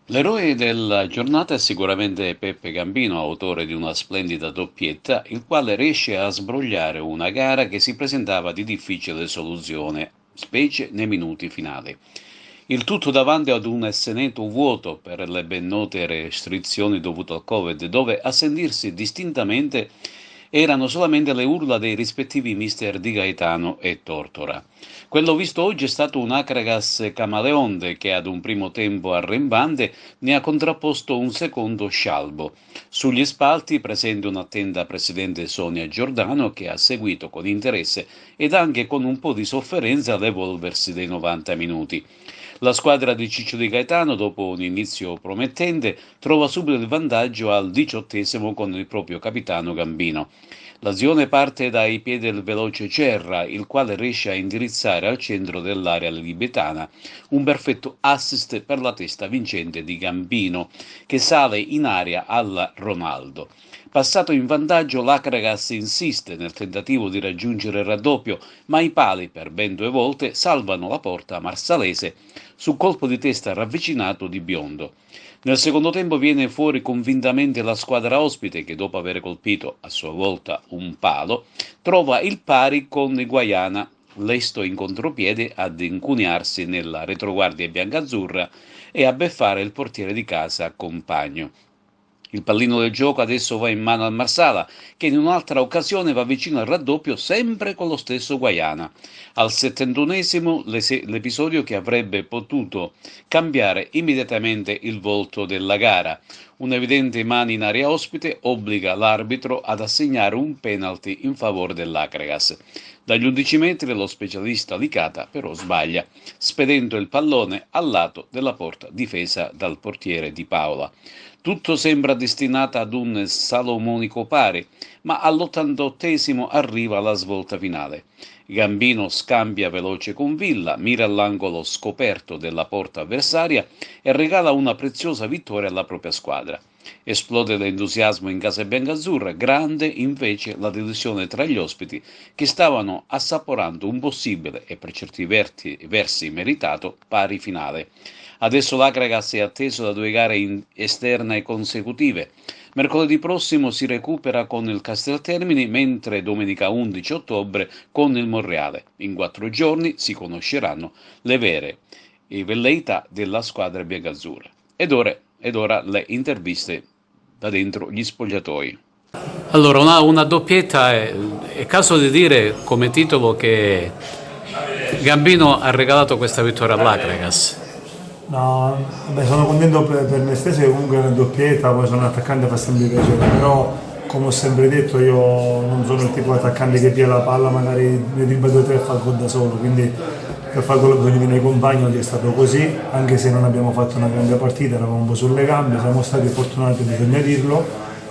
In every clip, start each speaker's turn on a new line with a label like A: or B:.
A: L'eroe della giornata è sicuramente Peppe Gambino, autore di una splendida doppietta, il quale riesce a sbrogliare una gara che si presentava di difficile soluzione, specie nei minuti finali. Il tutto davanti ad un esseneto vuoto per le ben note restrizioni dovute al Covid, dove a sentirsi distintamente erano solamente le urla dei rispettivi mister Di Gaetano e Tortora. Quello visto oggi è stato un Acragas camaleonte che ad un primo tempo arrembante ne ha contrapposto un secondo scialbo. Sugli spalti presente un'attenta presidente Sonia Giordano che ha seguito con interesse ed anche con un po' di sofferenza l'evolversi dei 90 minuti. La squadra di Ciccio Di Gaetano, dopo un inizio promettente, trova subito il vantaggio al 18° con il proprio capitano Gambino. L'azione parte dai piedi del veloce Cerra, il quale riesce a indirizzare al centro dell'area libetana un perfetto assist per la testa vincente di Gambino, che sale in aria alla Ronaldo. Passato in vantaggio, l'Acragas insiste nel tentativo di raggiungere il raddoppio, ma i pali, per ben 2 volte, salvano la porta marsalese su colpo di testa ravvicinato di Biondo. Nel secondo tempo viene fuori convintamente la squadra ospite che, dopo aver colpito a sua volta un palo, trova il pari con Guaiana, lesto in contropiede ad incuniarsi nella retroguardia biancazzurra e a beffare il portiere di casa Compagno. Il pallino del gioco adesso va in mano al Marsala, che in un'altra occasione va vicino al raddoppio sempre con lo stesso Guaiana. Al 71° l'episodio che avrebbe potuto cambiare immediatamente il volto della gara. Un'evidente mano in area ospite obbliga l'arbitro ad assegnare un penalty in favore dell'Acregas. Dagli 11 metri lo specialista Licata però sbaglia, spedendo il pallone al lato della porta difesa dal portiere Di Paola. Tutto sembra destinato ad un salomonico pari, ma all'88° arriva la svolta finale. Gambino scambia veloce con Villa, mira all'angolo scoperto della porta avversaria e regala una preziosa vittoria alla propria squadra. Esplode l'entusiasmo in casa biancazzurra, grande invece la delusione tra gli ospiti che stavano assaporando un possibile e per certi versi meritato pari finale. Adesso l'Acragas è atteso da 2 gare esterne consecutive. Mercoledì prossimo si recupera con il Casteltermini, mentre domenica 11 ottobre con il Monreale. In 4 giorni si conosceranno le vere velleità della squadra biancazzurra. Ed ora le interviste da dentro gli spogliatoi.
B: Allora, una doppietta è caso di dire come titolo che Gambino ha regalato questa vittoria all'Acregas.
C: No, vabbè, sono contento per me stesso che comunque è una doppietta, poi sono un attaccante, fa sempre piacere, però come ho sempre detto io non sono il tipo di attaccante che piglia la palla, magari ne dribba 2 o 3 e fa il gol da solo, quindi per fare quello che bisogna dei miei compagni oggi è stato così, anche se non abbiamo fatto una grande partita, eravamo un po' sulle gambe, siamo stati fortunati, bisogna dirlo,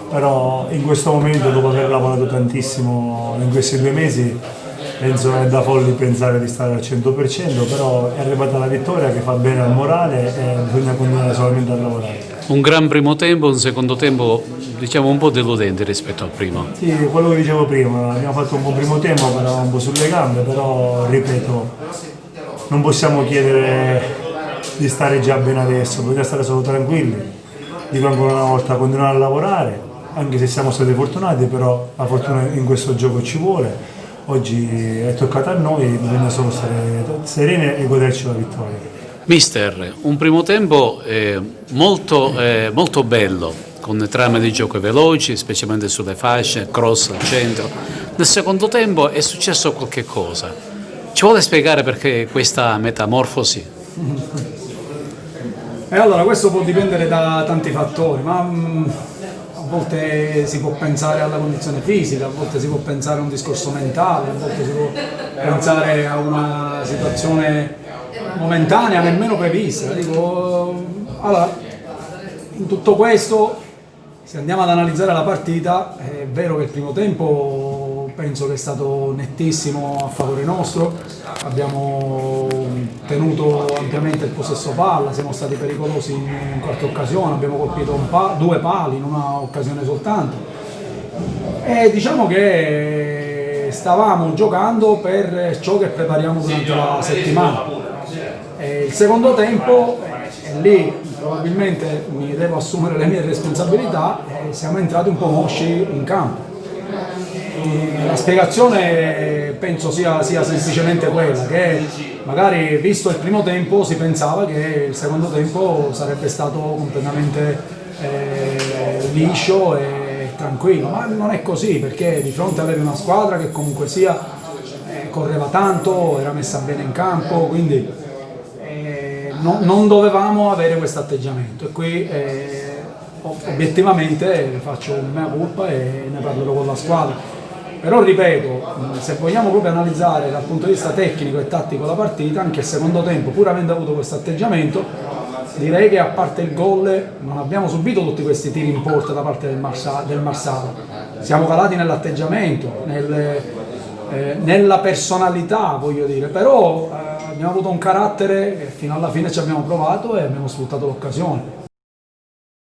C: però in questo momento, dopo aver lavorato tantissimo in questi 2 mesi, penso è da folli pensare di stare al 100%, però è arrivata la vittoria che fa bene al morale e bisogna continuare solamente a lavorare.
B: Un gran primo tempo, un secondo tempo diciamo un po' deludente rispetto al primo.
C: Sì, quello che dicevo prima, abbiamo fatto un buon primo tempo, però un po' sulle gambe, però ripeto, non possiamo chiedere di stare già bene adesso, bisogna stare solo tranquilli, dico ancora una volta, continuare a lavorare, anche se siamo stati fortunati, però la fortuna in questo gioco ci vuole. Oggi è toccato a noi, bisogna solo stare sereni e goderci la vittoria.
B: Mister, un primo tempo molto bello, con trame di gioco veloci, specialmente sulle fasce, cross al centro. Nel secondo tempo è successo qualche cosa. Ci vuole spiegare perché questa metamorfosi?
D: E allora questo può dipendere da tanti fattori, ma a volte si può pensare alla condizione fisica, a volte si può pensare a un discorso mentale, a volte si può pensare a una situazione momentanea, nemmeno prevista. Dico, allora, in tutto questo, se andiamo ad analizzare la partita, è vero che il primo tempo penso che è stato nettissimo a favore nostro, abbiamo tenuto ampiamente il possesso palla, siamo stati pericolosi in qualche occasione, abbiamo colpito 2 pali in una occasione soltanto e diciamo che stavamo giocando per ciò che prepariamo durante la settimana. E il secondo tempo, lì probabilmente mi devo assumere le mie responsabilità e siamo entrati un po' mosci in campo. La spiegazione penso sia semplicemente quella, che magari visto il primo tempo si pensava che il secondo tempo sarebbe stato completamente liscio e tranquillo, ma non è così, perché di fronte avevi una squadra che comunque sia correva tanto, era messa bene in campo, quindi non dovevamo avere questo atteggiamento e qui obiettivamente faccio mea colpa e ne parlerò con la squadra. Però ripeto, se vogliamo proprio analizzare dal punto di vista tecnico e tattico la partita, anche il secondo tempo, pur avendo avuto questo atteggiamento, direi che a parte il gol non abbiamo subito tutti questi tiri in porta da parte del Marsala. Siamo calati nell'atteggiamento, nella personalità, voglio dire, però abbiamo avuto un carattere che fino alla fine ci abbiamo provato e abbiamo sfruttato l'occasione.